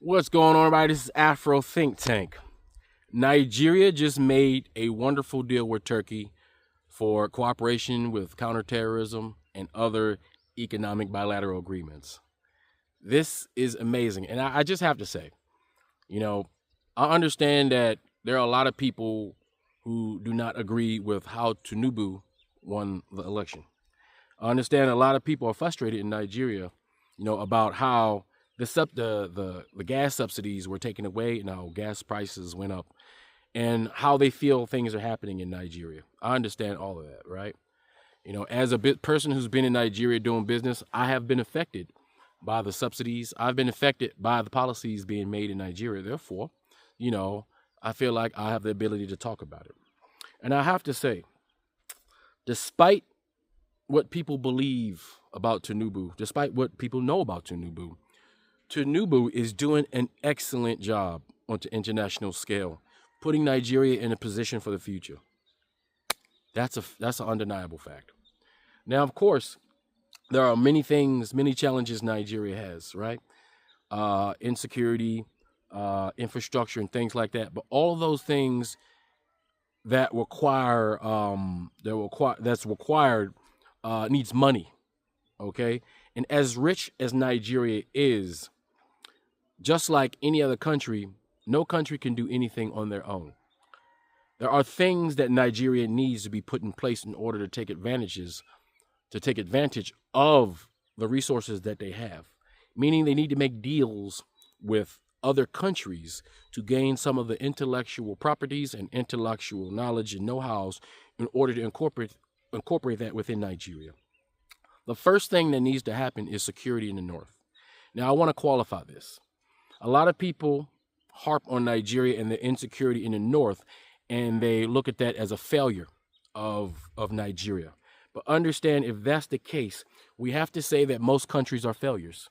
What's going on, everybody? This is Afro Think Tank. Nigeria just made a wonderful deal with Turkey for cooperation with counterterrorism and other economic bilateral agreements. This is amazing. And I just have to say, you know, I understand that there are a lot of people who do not agree with how Tinubu won the election. I understand a lot of people are frustrated in Nigeria, about how the gas subsidies were taken away and how gas prices went up and how they feel things are happening in Nigeria. I understand all of that, right? As a person who's been in Nigeria doing business, I have been affected by the subsidies. I've been affected by the policies being made in Nigeria. Therefore, I feel like I have the ability to talk about it. And I have to say, despite what people believe about Tinubu, despite what people know about Tinubu, Tinubu is doing an excellent job on the international scale, putting Nigeria in a position for the future. That's an undeniable fact. Now, of course, there are many things, many challenges Nigeria has, right? Insecurity, infrastructure, and things like that. But all of those things that that's required needs money. Okay, and as rich as Nigeria is, just like any other country, no country can do anything on their own. There are things that Nigeria needs to be put in place in order to take advantage of the resources that they have. Meaning they need to make deals with other countries to gain some of the intellectual properties and intellectual knowledge and know-hows in order to incorporate that within Nigeria. The first thing that needs to happen is security in the north. Now, I want to qualify this. A lot of people harp on Nigeria and the insecurity in the north, and they look at that as a failure of Nigeria. But understand, if that's the case, we have to say that most countries are failures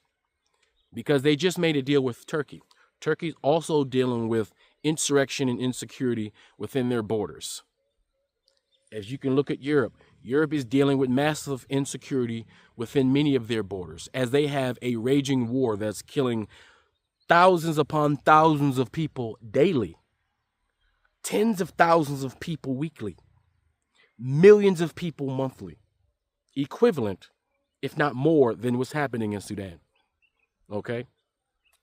because they just made a deal with Turkey. Turkey's also dealing with insurrection and insecurity within their borders. As you can look at Europe, Europe is dealing with massive insecurity within many of their borders, as they have a raging war that's killing thousands upon thousands of people daily, tens of thousands of people weekly, millions of people monthly, equivalent, if not more, than what's happening in Sudan. Okay?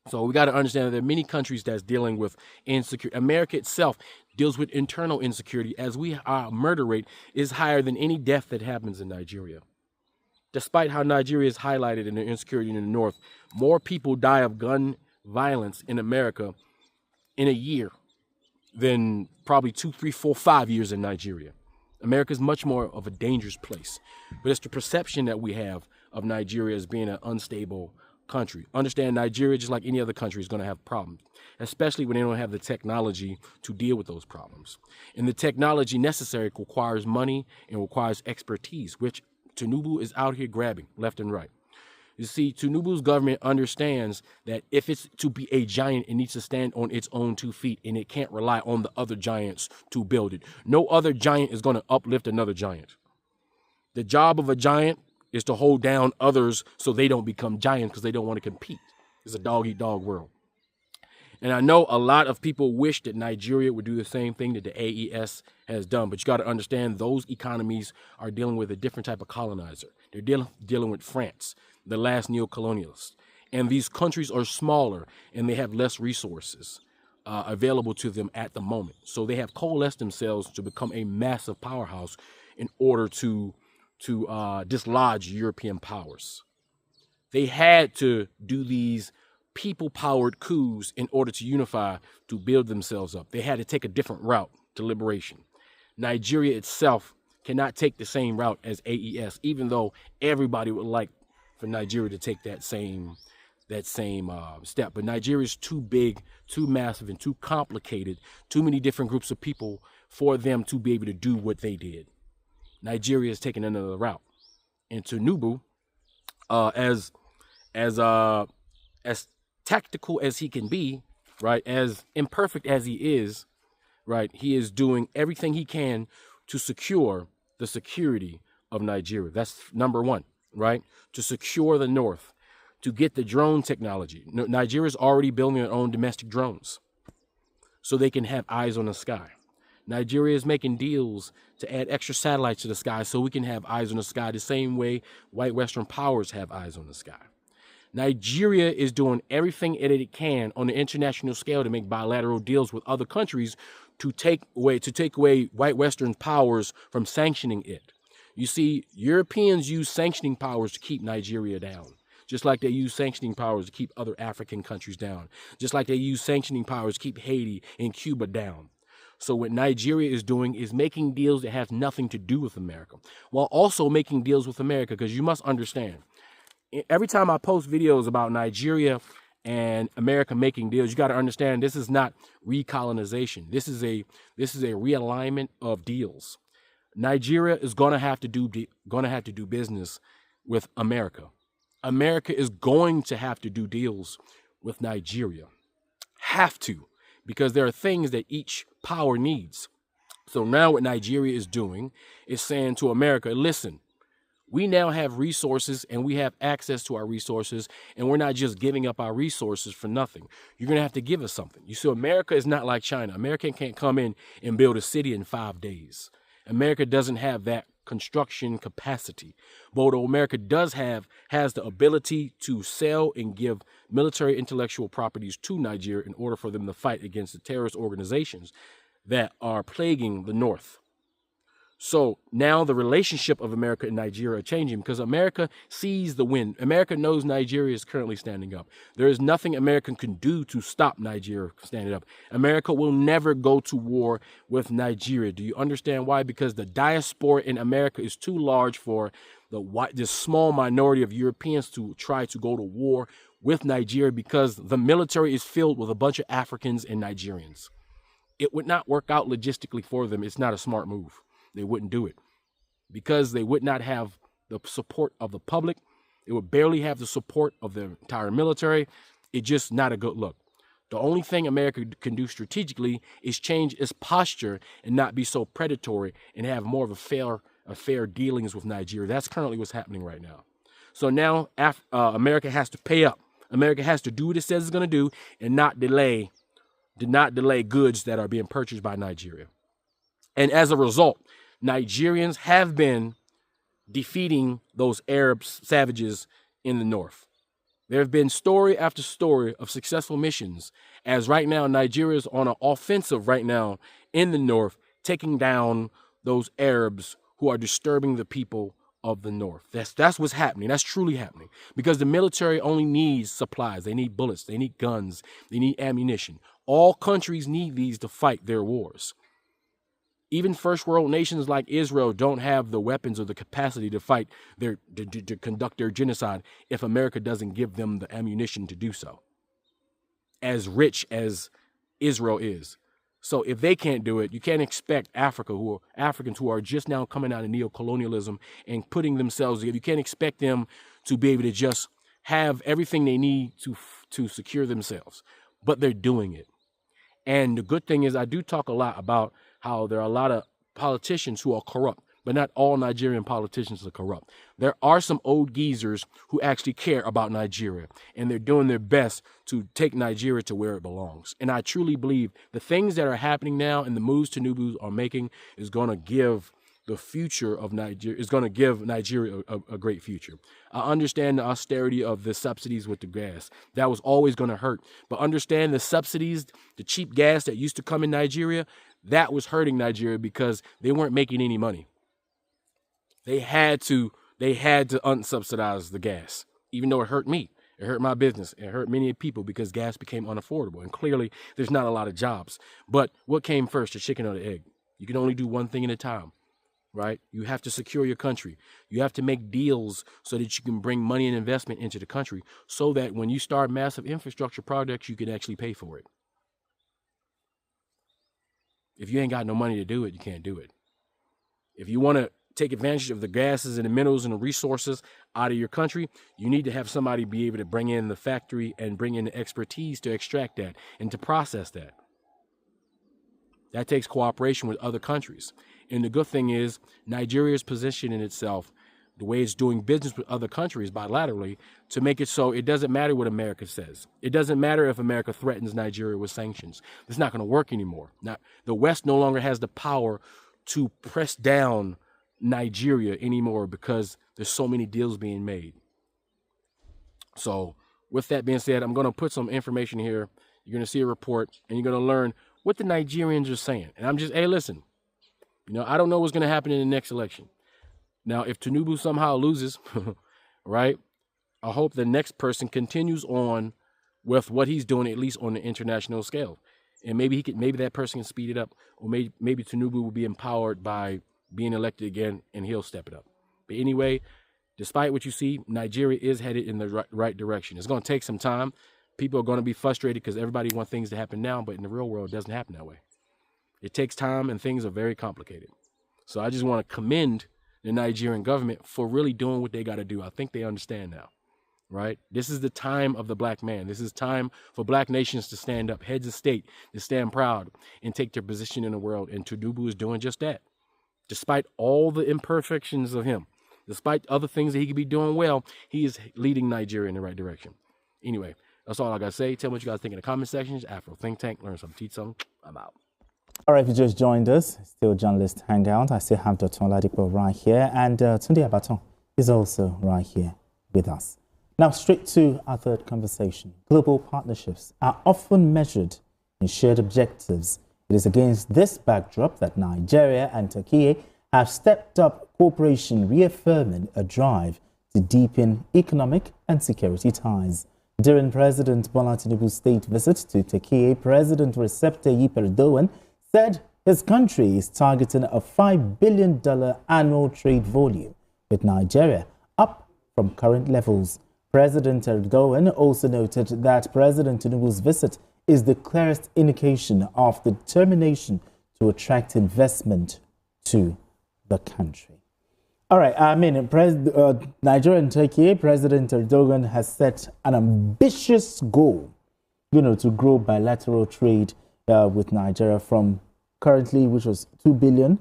So we got to understand that there are many countries that's dealing with insecurity. America itself deals with internal insecurity, as our murder rate is higher than any death that happens in Nigeria. Despite how Nigeria is highlighted in the insecurity in the north, more people die of gun violence in America in a year than probably 2, 3, 4, 5 years in Nigeria. America is much more of a dangerous place. But it's the perception that we have of Nigeria as being an unstable country. Understand, Nigeria, just like any other country, is going to have problems, especially when they don't have the technology to deal with those problems. And the technology necessary requires money and requires expertise, which Tinubu is out here grabbing left and right. You see, Tinubu's government understands that if it's to be a giant, it needs to stand on its own 2 feet, and it can't rely on the other giants to build it. No other giant is going to uplift another giant. The job of a giant is to hold down others so they don't become giants, because they don't want to compete. It's a dog-eat-dog world. And I know a lot of people wish that Nigeria would do the same thing that the AES has done, but you got to understand those economies are dealing with a different type of colonizer. They're dealing with France, the last neo-colonialists. And these countries are smaller and they have less resources available to them at the moment. So they have coalesced themselves to become a massive powerhouse in order to dislodge European powers. They had to do these people-powered coups in order to unify, to build themselves up. They had to take a different route to liberation. Nigeria itself cannot take the same route as AES, even though everybody would like for Nigeria to take that same step. But Nigeria is too big, too massive, and too complicated, too many different groups of people for them to be able to do what they did. Nigeria is taking another route. And Tinubu, as tactical as he can be, right, as imperfect as he is, right, he is doing everything he can to secure the security of Nigeria. That's number one, right? To secure the north, to get the drone technology. Nigeria's already building their own domestic drones so they can have eyes on the sky. Nigeria is making deals to add extra satellites to the sky so we can have eyes on the sky the same way white Western powers have eyes on the sky. Nigeria is doing everything that it can on the international scale to make bilateral deals with other countries to take away white Western powers from sanctioning it. You see, Europeans use sanctioning powers to keep Nigeria down, just like they use sanctioning powers to keep other African countries down, just like they use sanctioning powers to keep Haiti and Cuba down. So what Nigeria is doing is making deals that have nothing to do with America, while also making deals with America, because you must understand, every time I post videos about Nigeria and America making deals, you got to understand this is not recolonization. This is a realignment of deals. Nigeria is going to have to do business with America. America is going to have to do deals with Nigeria. Have to, because there are things that each power needs. So now what Nigeria is doing is saying to America, listen, we now have resources and we have access to our resources, and we're not just giving up our resources for nothing. You're going to have to give us something. You see, America is not like China. America can't come in and build a city in 5 days. America doesn't have that construction capacity. But what America has the ability to sell and give military intellectual properties to Nigeria in order for them to fight against the terrorist organizations that are plaguing the North. So now the relationship of America and Nigeria are changing because America sees the win. America knows Nigeria is currently standing up. There is nothing America can do to stop Nigeria standing up. America will never go to war with Nigeria. Do you understand why? Because the diaspora in America is too large for this small minority of Europeans to try to go to war with Nigeria, because the military is filled with a bunch of Africans and Nigerians. It would not work out logistically for them. It's not a smart move. They wouldn't do it because they would not have the support of the public. It would barely have the support of the entire military. It's just not a good look. The only thing America can do strategically is change its posture and not be so predatory and have more of a fair dealings with Nigeria. That's currently what's happening right now. So now America has to pay up. America has to do what it says it's going to do and not delay goods that are being purchased by Nigeria. And as a result, Nigerians have been defeating those Arab savages in the north. There have been story after story of successful missions, as right now Nigeria is on an offensive right now in the north, taking down those Arabs who are disturbing the people of the north. That's what's happening. That's truly happening, because the military only needs supplies. They need bullets. They need guns. They need ammunition. All countries need these to fight their wars. Even first world nations like Israel don't have the weapons or the capacity to fight to conduct their genocide if America doesn't give them the ammunition to do so. As rich as Israel is. So if they can't do it, you can't expect Africans who are just now coming out of neocolonialism and putting themselves together. You can't expect them to be able to just have everything they need to secure themselves. But they're doing it. And the good thing is, I do talk a lot about how there are a lot of politicians who are corrupt, but not all Nigerian politicians are corrupt. There are some old geezers who actually care about Nigeria, and they're doing their best to take Nigeria to where it belongs. And I truly believe the things that are happening now and the moves Tinubu are making is going to give the future of Nigeria, is going to give Nigeria a great future. I understand the austerity of the subsidies with the gas. That was always going to hurt. But understand the subsidies, the cheap gas that used to come in Nigeria, that was hurting Nigeria because they weren't making any money. They had to unsubsidize the gas, even though it hurt me. It hurt my business. It hurt many people because gas became unaffordable. And clearly, there's not a lot of jobs. But what came first, the chicken or the egg? You can only do one thing at a time, right? You have to secure your country. You have to make deals so that you can bring money and investment into the country so that when you start massive infrastructure projects, you can actually pay for it. If you ain't got no money to do it, you can't do it. If you want to take advantage of the gases and the minerals and the resources out of your country, you need to have somebody be able to bring in the factory and bring in the expertise to extract that and to process that. That takes cooperation with other countries. And the good thing is Nigeria is positioning itself the way it's doing business with other countries bilaterally, to make it so it doesn't matter what America says. It doesn't matter if America threatens Nigeria with sanctions. It's not going to work anymore. Now, the West no longer has the power to press down Nigeria anymore because there's so many deals being made. So with that being said, I'm going to put some information here. You're going to see a report, and you're going to learn what the Nigerians are saying. And I'm just, hey, listen, I don't know what's going to happen in the next election. Now, if Tinubu somehow loses, right, I hope the next person continues on with what he's doing, at least on the international scale. And maybe that person can speed it up, or maybe Tinubu will be empowered by being elected again, and he'll step it up. But anyway, despite what you see, Nigeria is headed in the right direction. It's going to take some time. People are going to be frustrated because everybody wants things to happen now, but in the real world, it doesn't happen that way. It takes time, and things are very complicated. So I just want to commend the Nigerian government for really doing what they got to do. I think they understand now, right? This is the time of the black man. This is time for black nations to stand up, heads of state to stand proud and take their position in the world. And Tinubu is doing just that. Despite all the imperfections of him, despite other things that he could be doing well, he is leading Nigeria in the right direction. Anyway, that's all I got to say. Tell me what you guys think in the comment sections. Afro Think Tank, learn something, teach something. I'm out. All right, if you just joined us, still Journalist Hangout. I still have Dr. Oladipo right here, and Tunde Abaton is also right here with us. Now, straight to our third conversation. Global partnerships are often measured in shared objectives. It is against this backdrop that Nigeria and Turkey have stepped up cooperation, reaffirming a drive to deepen economic and security ties. During President Bola Tinubu's state visit to Turkey, President Recep Tayyip Erdogan said his country is targeting a $5 billion annual trade volume with Nigeria, up from current levels. President Erdogan also noted that President Tinubu's visit is the clearest indication of the determination to attract investment to the country. All right, Nigeria and Turkey, President Erdogan has set an ambitious goal, to grow bilateral trade with Nigeria from currently, which was 2 billion,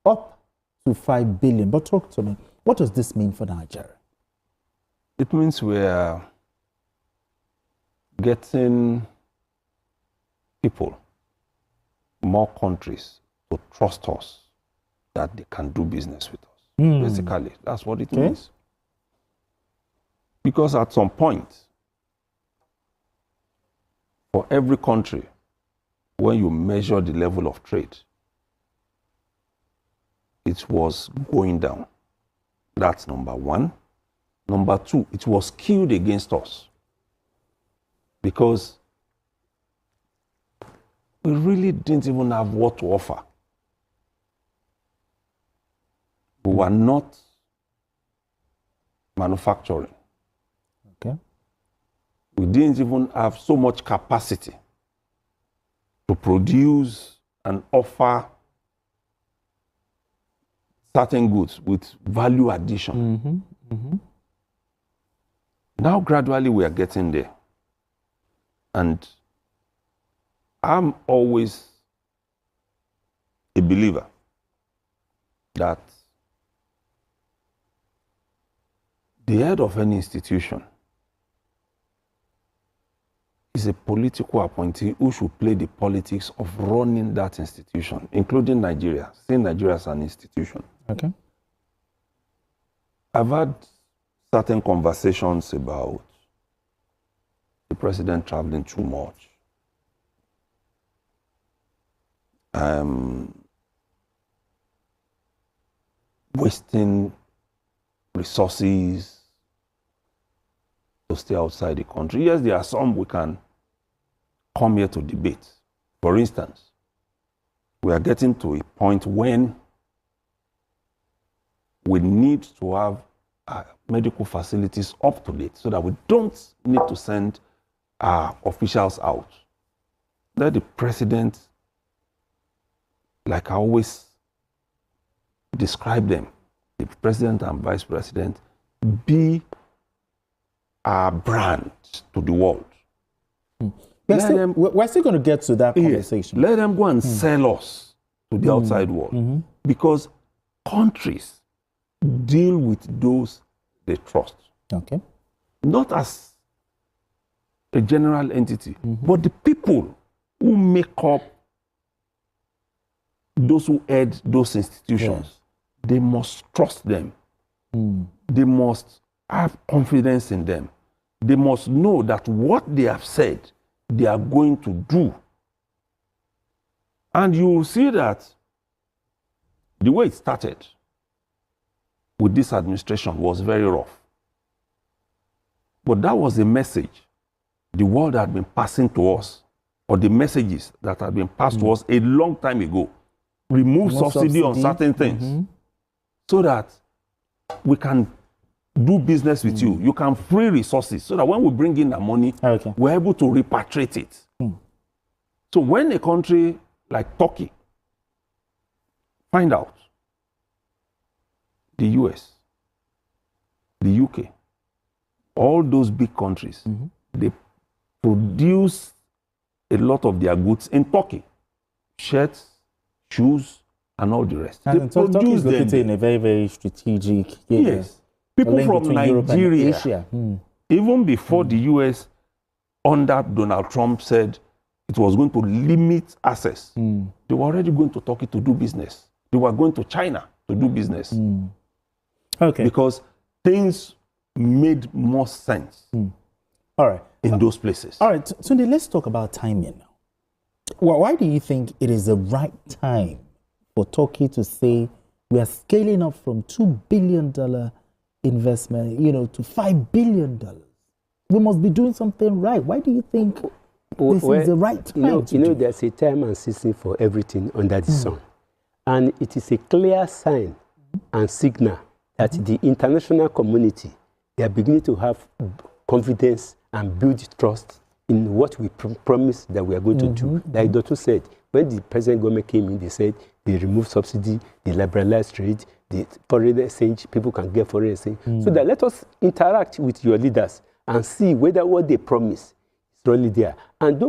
up to 5 billion. But talk to me, what does this mean for Nigeria? It means we're getting people, more countries to trust us that they can do business with us. Basically, that's what it means. Because at some point, for every country, when you measure the level of trade, it was going down. That's number one. Number two, it was skewed against us. Because we really didn't even have what to offer. We were not manufacturing. Okay. We didn't even have so much capacity to produce and offer certain goods with value addition. Now, gradually, we are getting there. And I'm always a believer that the head of any institution is a political appointee who should play the politics of running that institution, including Nigeria, seeing Nigeria as an institution. Okay. I've had certain conversations about the president traveling too much. Wasting resources to stay outside the country. Yes, there are some we can come here to debate. For instance, we are getting to a point when we need to have medical facilities up to date so that we don't need to send our officials out. Let the president, like I always describe them, the president and vice president, be our brand to the world. We're still going to get to that conversation. Let them go and sell us to the outside world. Because countries deal with those they trust. Okay. Not as a general entity, but the people who make up those who head those institutions. They must trust them. They must have confidence in them. They must know that what they have said, they are going to do. And you will see that the way it started with this administration was very rough. But that was a message the world had been passing to us, or the messages that had been passed to us a long time ago. Remove subsidy on certain things so that we can do business with you. You can free resources so that when we bring in the money, we're able to repatriate it. So when a country like Turkey find out the US, the UK, all those big countries, they produce a lot of their goods in Turkey. Shirts, shoes, and all the rest. And they Turkey is them located in a very, very strategic area. Yes. People from Nigeria, Asia. Even before the US, under Donald Trump, said it was going to limit access, they were already going to Turkey to do business. They were going to China to do business. Okay. Because things made more sense All right. in those places. All right, Tunde, let's talk about timing now. Well, why do you think it is the right time for Turkey to say we are scaling up from $2 billion investment, to $5 billion? We must be doing something right. Why do you think this is the right time to do? There's a time and season for everything under the sun. And it is a clear sign and signal that the international community, they are beginning to have confidence and build trust in what we promise that we are going to do. Like Dr. said, when the present government came in, they said they removed subsidy, they liberalized trade, the foreign exchange, people can get foreign exchange. So that let us interact with your leaders and see whether what they promise is really there. And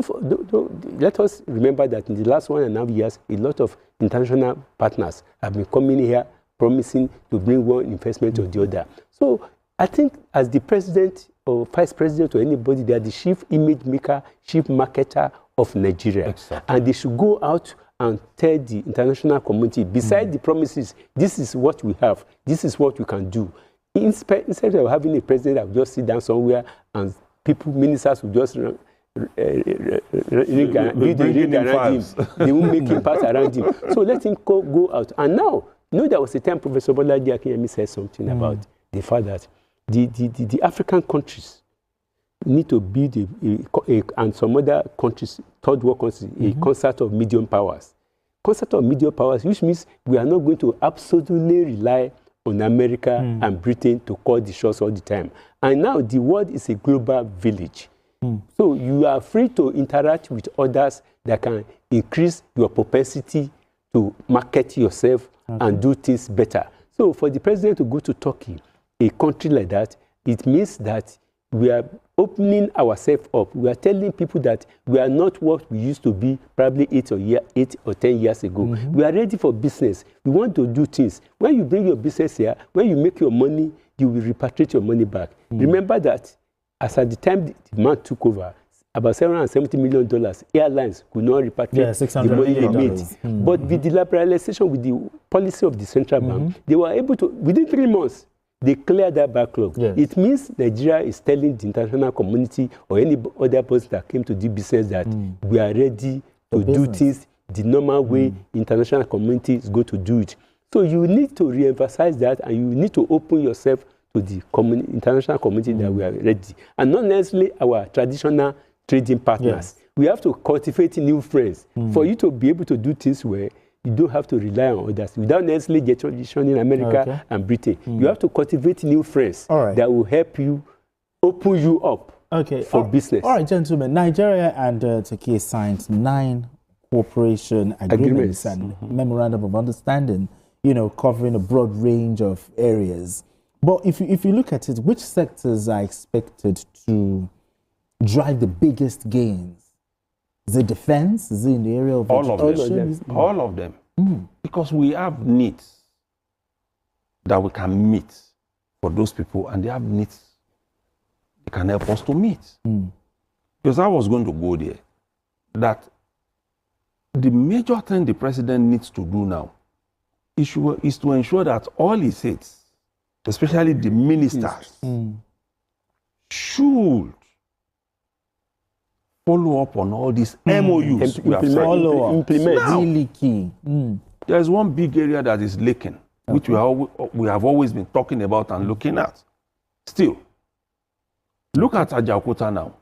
let us remember that in the last 1.5 years, a lot of international partners have been coming here promising to bring one investment or the other. So I think as the president or vice president or anybody, they are the chief image maker, chief marketer of Nigeria. Exactly. And they should go out and tell the international community, besides the promises, this is what we have, this is what we can do. Instead of having a president that will just sit down somewhere and ministers will just build a ring around him. They won't make him pass around him. So let him go out. And now, there was a time Professor Bola said something about the fact that the African countries need to build and some other countries, third world countries, a concert of medium powers. Concert of medium powers, which means we are not going to absolutely rely on America and Britain to call the shots all the time. And now the world is a global village. So you are free to interact with others that can increase your propensity to market yourself and do things better. So for the president to go to Turkey, a country like that, it means that we are opening ourselves up. We are telling people that we are not what we used to be probably 8 or 10 years ago. We are ready for business. We want to do things. When you bring your business here, when you make your money, you will repatriate your money back. Remember that as at the time the man took over, about $770 million, airlines could not repatriate the money they made. But with the liberalization, with the policy of the central bank, they were able to, within 3 months, they cleared that backlog. It means Nigeria is telling the international community or any other person that came to do business that we are ready to do things the normal way international community is going to do it. So you need to re-emphasize that, and you need to open yourself to the international community that we are ready. And not necessarily our traditional trading partners. We have to cultivate new friends. For you to be able to do things where you don't have to rely on others without necessarily getting in America and Britain. You have to cultivate new friends that will help you, open you up for business. All right, gentlemen. Nigeria and Turkey signed 9 cooperation agreements and memorandum of understanding, covering a broad range of areas. But if you look at it, which sectors are expected to drive the biggest gains? Is it defense? Is it in the area of education? All of them. Because we have needs that we can meet for those people, and they have needs they can help us to meet. Because I was going to go there, that the major thing the president needs to do now is to ensure that all his aides, especially the ministers, should follow up on all these MOUs. Implement. Now, Really key. there is one big area that is leaking, which we have always been talking about and looking at. Still, look at Ajaokuta now.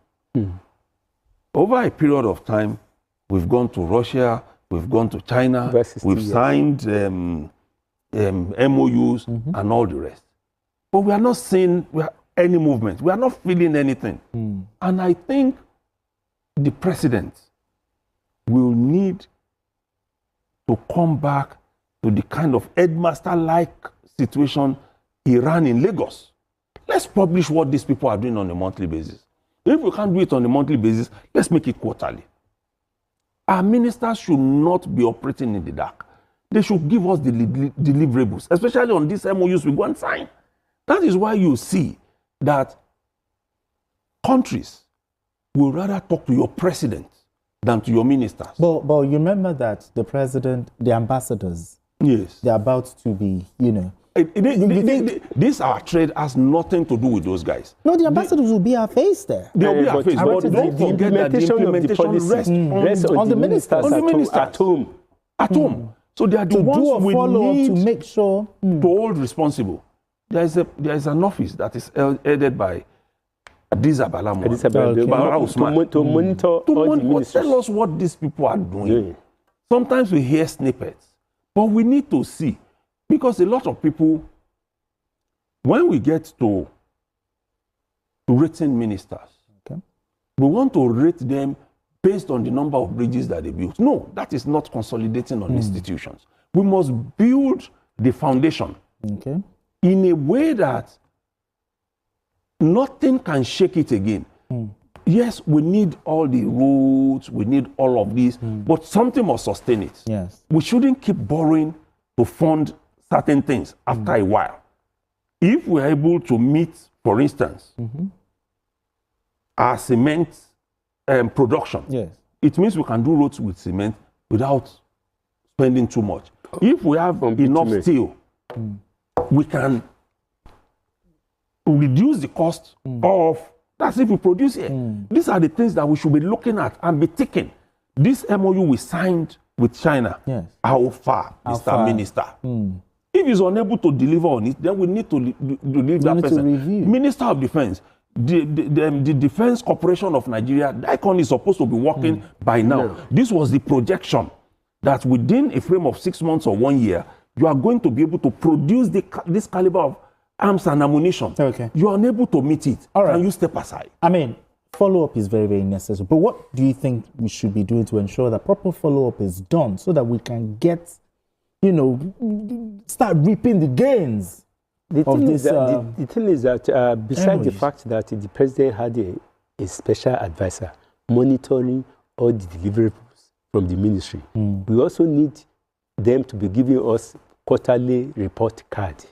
Over a period of time, we've gone to Russia, we've gone to China, we've signed MOUs and all the rest. But we are not seeing any movement. We are not feeling anything. And I think the president will need to come back to the kind of headmaster-like situation he ran in Lagos. Let's publish what these people are doing on a monthly basis. If we can't do it on a monthly basis, let's make it quarterly. Our ministers should not be operating in the dark. They should give us the deliverables, especially on these MOUs we go and sign. That is why you see that countries will rather talk to your president than to your ministers. But you remember that the president, the ambassadors, yes, they're about to be, this our trade has nothing to do with those guys. No, the ambassadors will be our face there. They'll be our face, but don't forget that the implementation rests on the ministers at home. At home. So they are the ones we need to make sure to hold responsible. There is an office that is headed by Adiza Balamo to monitor all the ministers. Tell us what these people are doing. Sometimes we hear snippets, but we need to see. Because a lot of people, when we get to rating ministers, we want to rate them based on the number of bridges that they built. No, that is not consolidating on institutions. We must build the foundation in a way that nothing can shake it again. Yes, we need all the roads, we need all of this, but something must sustain it. Yes. We shouldn't keep borrowing to fund certain things after a while. If we're able to meet, for instance, our cement production, it means we can do roads with cement without spending too much. If we have enough steel, we can reduce the cost of, that's if we produce here. These are the things that we should be looking at and be taking. This MOU we signed with China, how far, Mr. Minister? If he's unable to deliver on it, then we need to leave that person. Minister of Defense, the Defense Corporation of Nigeria, the icon is supposed to be working by now. This was the projection that within a frame of 6 months or 1 year, you are going to be able to produce this caliber of arms and ammunition. You are unable to meet it. Can you step aside? I mean, follow-up is very, very necessary. But what do you think we should be doing to ensure that proper follow-up is done so that we can get, start reaping the gains? The thing is that besides the fact that the president had a special advisor monitoring all the deliverables from the ministry, we also need them to be giving us quarterly report card.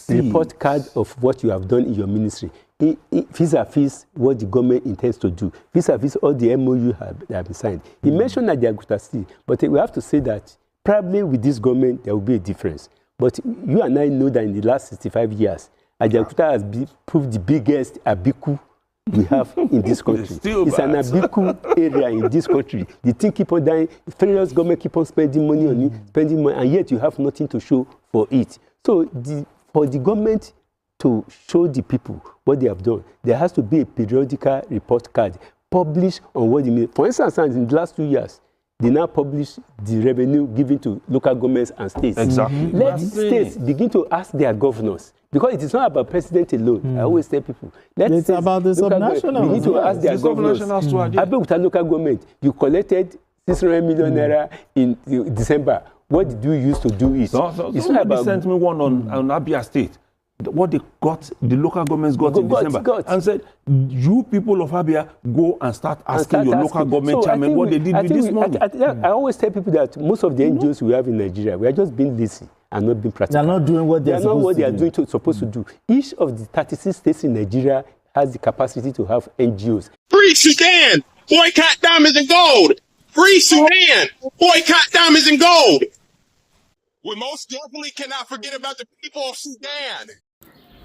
Report card of what you have done in your ministry. Vis-a-vis what the government intends to do. Vis-a-vis all the MOU have been signed. He mentioned that they are good still, but we have to say that probably with this government there will be a difference. But you and I know that in the last 65 years, Ajaokuta has proved the biggest abiku we have in this country. It's an abiku area in this country. The thing keep on dying. The federal government keep on spending money on it, and yet you have nothing to show for it. So for the government to show the people what they have done, there has to be a periodical report card published on what they mean. For instance, in the last 2 years, they now publish the revenue given to local governments and states. Exactly. Let the states begin to ask their governors, because it is not about president alone. I always tell people, it's about the subnational. We need to ask their governors. Abeokuta local government, you collected 600 million naira in December. What did you use to do it? It's not about. Sent me one on Abia State. What they got, the local governments got in December, and said, you people of Abia, go and start asking your local government chairman what they did with this money. I always tell people that most of the NGOs we have in Nigeria, we are just being lazy. are not being practical. They're not doing what they're supposed to do. Each of the 36 states in Nigeria has the capacity to have NGOs. Free Sudan! Boycott diamonds and gold! Free Sudan! Boycott diamonds and gold! We most definitely cannot forget about the people of Sudan.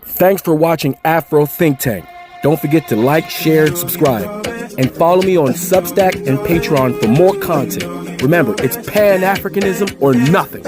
Thanks for watching Afro Think Tank. Don't forget to like, share, and subscribe. And follow me on Substack and Patreon for more content. Remember, it's Pan-Africanism or nothing.